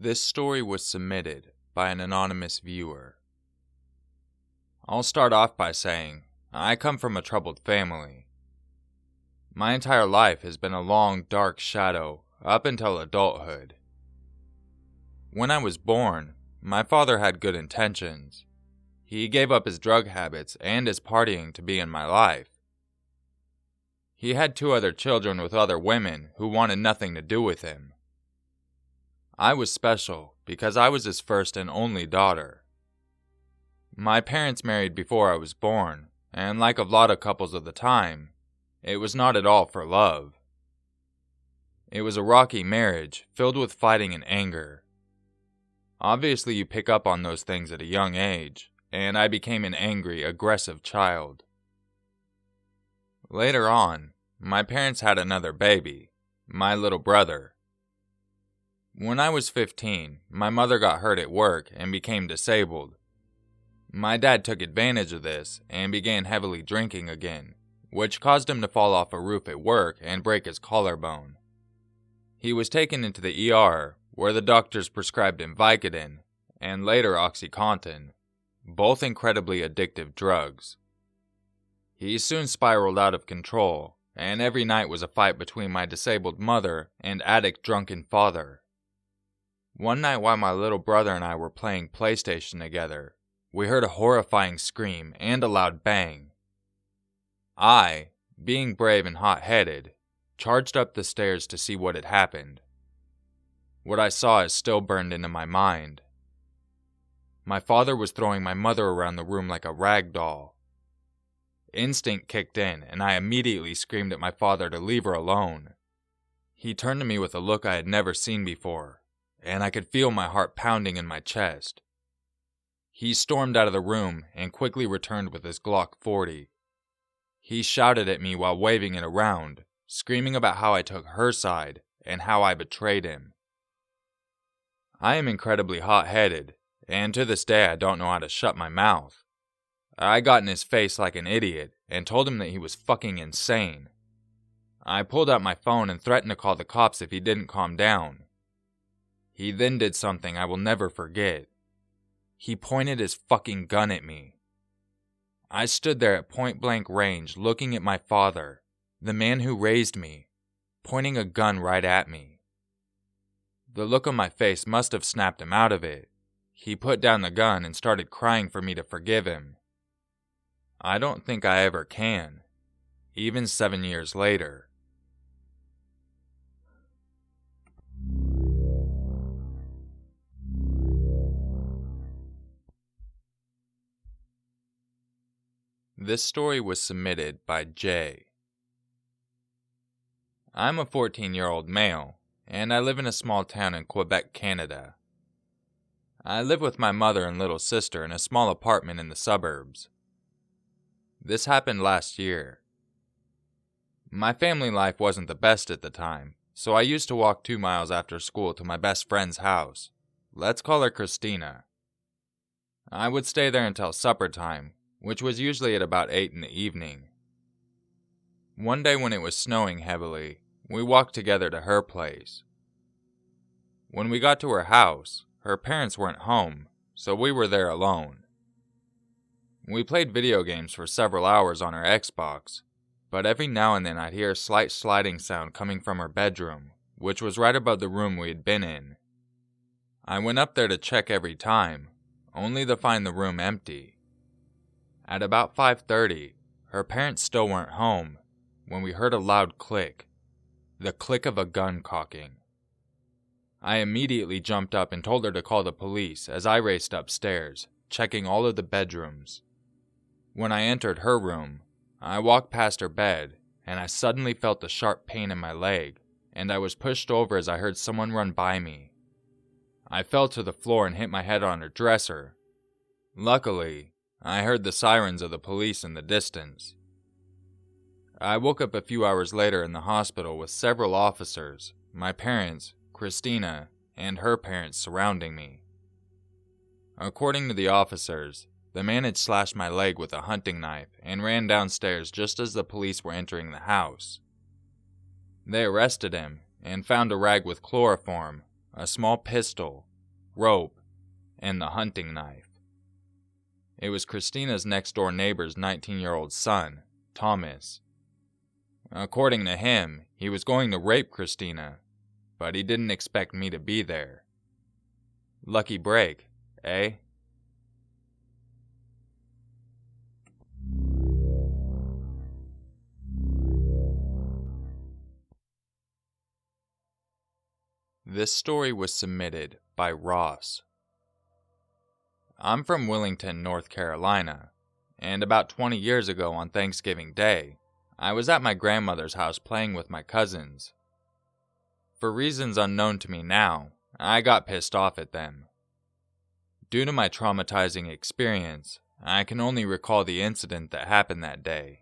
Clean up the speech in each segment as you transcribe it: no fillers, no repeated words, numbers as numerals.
This story was submitted by an anonymous viewer. I'll start off by saying, I come from a troubled family. My entire life has been a long, dark shadow up until adulthood. When I was born, my father had good intentions. He gave up his drug habits and his partying to be in my life. He had 2 other children with other women who wanted nothing to do with him. I was special because I was his first and only daughter. My parents married before I was born, and like a lot of couples of the time, it was not at all for love. It was a rocky marriage filled with fighting and anger. Obviously, you pick up on those things at a young age, and I became an angry, aggressive child. Later on, my parents had another baby, my little brother. When I was 15, my mother got hurt at work and became disabled. My dad took advantage of this and began heavily drinking again, which caused him to fall off a roof at work and break his collarbone. He was taken into the ER, where the doctors prescribed him Vicodin and later OxyContin, both incredibly addictive drugs. He soon spiraled out of control, and every night was a fight between my disabled mother and addict drunken father. One night while my little brother and I were playing PlayStation together, we heard a horrifying scream and a loud bang. I, being brave and hot-headed, charged up the stairs to see what had happened. What I saw is still burned into my mind. My father was throwing my mother around the room like a rag doll. Instinct kicked in, and I immediately screamed at my father to leave her alone. He turned to me with a look I had never seen before, and I could feel my heart pounding in my chest. He stormed out of the room and quickly returned with his Glock 40. He shouted at me while waving it around, screaming about how I took her side and how I betrayed him. I am incredibly hot-headed, and to this day I don't know how to shut my mouth. I got in his face like an idiot and told him that he was fucking insane. I pulled out my phone and threatened to call the cops if he didn't calm down. He then did something I will never forget. He pointed his fucking gun at me. I stood there at point-blank range looking at my father, the man who raised me, pointing a gun right at me. The look on my face must have snapped him out of it. He put down the gun and started crying for me to forgive him. I don't think I ever can, even 7 years later. This story was submitted by Jay. I'm a 14-year-old male, and I live in a small town in Quebec, Canada. I live with my mother and little sister in a small apartment in the suburbs. This happened last year. My family life wasn't the best at the time, so I used to walk 2 miles after school to my best friend's house. Let's call her Christina. I would stay there until supper time, which was usually at about 8 in the evening. One day when it was snowing heavily, we walked together to her place. When we got to her house, her parents weren't home, so we were there alone. We played video games for several hours on her Xbox, but every now and then I'd hear a slight sliding sound coming from her bedroom, which was right above the room we had been in. I went up there to check every time, only to find the room empty. At about 5:30, her parents still weren't home when we heard a loud click, the click of a gun cocking. I immediately jumped up and told her to call the police as I raced upstairs, checking all of the bedrooms. When I entered her room, I walked past her bed and I suddenly felt a sharp pain in my leg, and I was pushed over as I heard someone run by me. I fell to the floor and hit my head on her dresser. Luckily, I heard the sirens of the police in the distance. I woke up a few hours later in the hospital with several officers, my parents, Christina, and her parents surrounding me. According to the officers, the man had slashed my leg with a hunting knife and ran downstairs just as the police were entering the house. They arrested him and found a rag with chloroform, a small pistol, rope, and the hunting knife. It was Christina's next-door neighbor's 19-year-old son, Thomas. According to him, he was going to rape Christina, but he didn't expect me to be there. Lucky break, eh? This story was submitted by Ross. I'm from Willington, North Carolina, and about 20 years ago on Thanksgiving Day, I was at my grandmother's house playing with my cousins. For reasons unknown to me now, I got pissed off at them. Due to my traumatizing experience, I can only recall the incident that happened that day.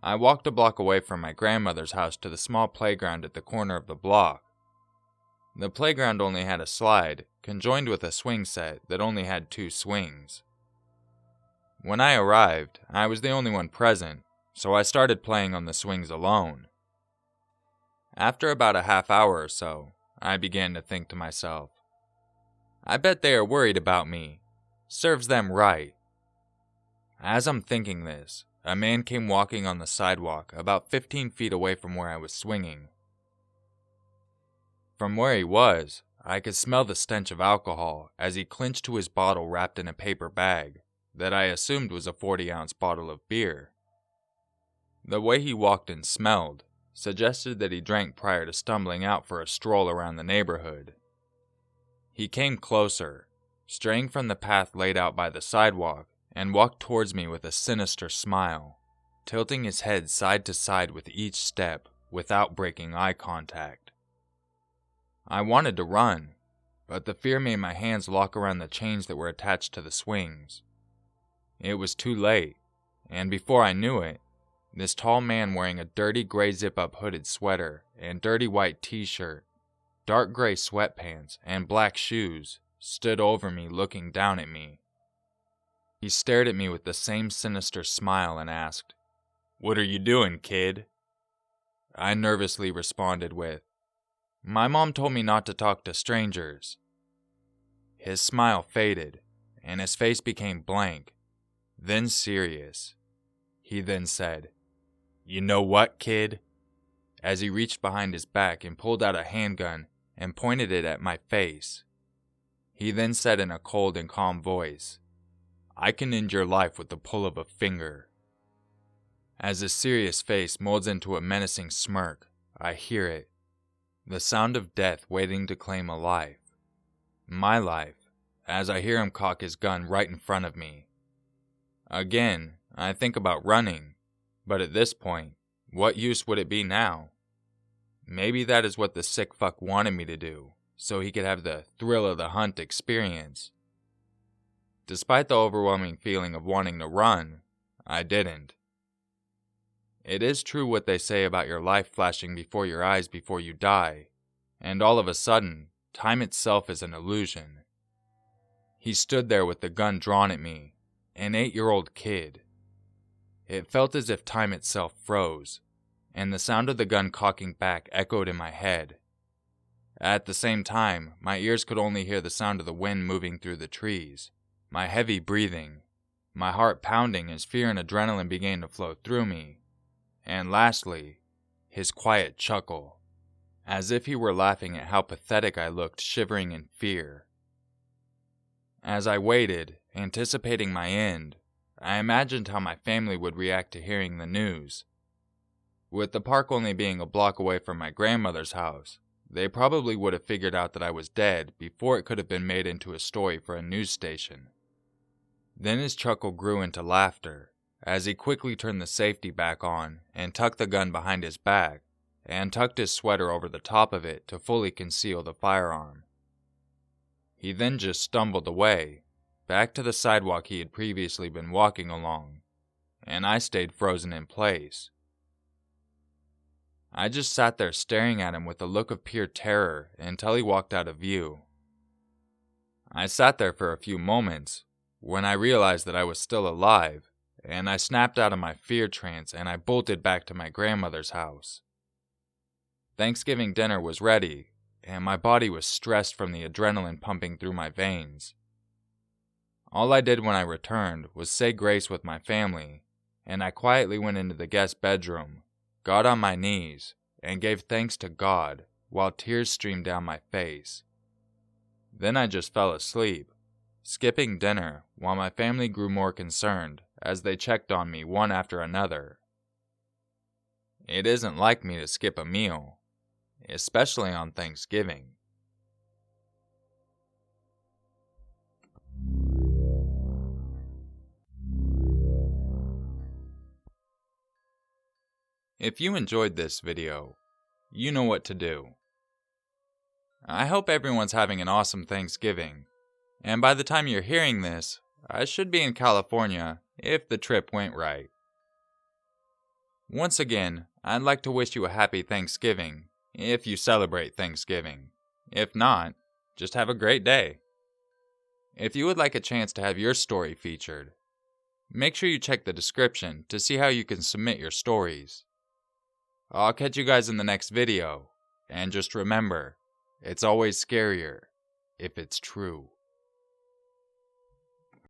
I walked a block away from my grandmother's house to the small playground at the corner of the block. The playground only had a slide, conjoined with a swing set that only had 2 swings. When I arrived, I was the only one present, so I started playing on the swings alone. After about a half hour or so, I began to think to myself, I bet they are worried about me. Serves them right. As I'm thinking this, a man came walking on the sidewalk about 15 feet away from where I was swinging. From where he was, I could smell the stench of alcohol as he clinched to his bottle wrapped in a paper bag that I assumed was a 40-ounce bottle of beer. The way he walked and smelled suggested that he drank prior to stumbling out for a stroll around the neighborhood. He came closer, straying from the path laid out by the sidewalk, and walked towards me with a sinister smile, tilting his head side to side with each step without breaking eye contact. I wanted to run, but the fear made my hands lock around the chains that were attached to the swings. It was too late, and before I knew it, this tall man wearing a dirty gray zip-up hooded sweater and dirty white t-shirt, dark gray sweatpants, and black shoes stood over me looking down at me. He stared at me with the same sinister smile and asked, "What are you doing, kid?" I nervously responded with, "My mom told me not to talk to strangers." His smile faded, and his face became blank, then serious. He then said, "You know what, kid?" as he reached behind his back and pulled out a handgun and pointed it at my face. He then said in a cold and calm voice, "I can end your life with the pull of a finger." As his serious face molds into a menacing smirk, I hear it. The sound of death waiting to claim a life. My life, as I hear him cock his gun right in front of me. Again, I think about running, but at this point, what use would it be now? Maybe that is what the sick fuck wanted me to do, so he could have the thrill of the hunt experience. Despite the overwhelming feeling of wanting to run, I didn't. It is true what they say about your life flashing before your eyes before you die, and all of a sudden, time itself is an illusion. He stood there with the gun drawn at me, an 8-year-old kid. It felt as if time itself froze, and the sound of the gun cocking back echoed in my head. At the same time, my ears could only hear the sound of the wind moving through the trees, my heavy breathing, my heart pounding as fear and adrenaline began to flow through me, and lastly, his quiet chuckle, as if he were laughing at how pathetic I looked shivering in fear. As I waited, anticipating my end, I imagined how my family would react to hearing the news. With the park only being a block away from my grandmother's house, they probably would have figured out that I was dead before it could have been made into a story for a news station. Then his chuckle grew into laughter, as he quickly turned the safety back on and tucked the gun behind his back, and tucked his sweater over the top of it to fully conceal the firearm. He then just stumbled away, back to the sidewalk he had previously been walking along, and I stayed frozen in place. I just sat there staring at him with a look of pure terror until he walked out of view. I sat there for a few moments, when I realized that I was still alive, and I snapped out of my fear trance and I bolted back to my grandmother's house. Thanksgiving dinner was ready, and my body was stressed from the adrenaline pumping through my veins. All I did when I returned was say grace with my family, and I quietly went into the guest bedroom, got on my knees, and gave thanks to God while tears streamed down my face. Then I just fell asleep, skipping dinner while my family grew more concerned as they checked on me one after another. It isn't like me to skip a meal, especially on Thanksgiving. If you enjoyed this video, you know what to do. I hope everyone's having an awesome Thanksgiving, and by the time you're hearing this, I should be in California if the trip went right. Once again, I'd like to wish you a happy Thanksgiving if you celebrate Thanksgiving. If not, just have a great day. If you would like a chance to have your story featured, make sure you check the description to see how you can submit your stories. I'll catch you guys in the next video, and just remember, it's always scarier if it's true.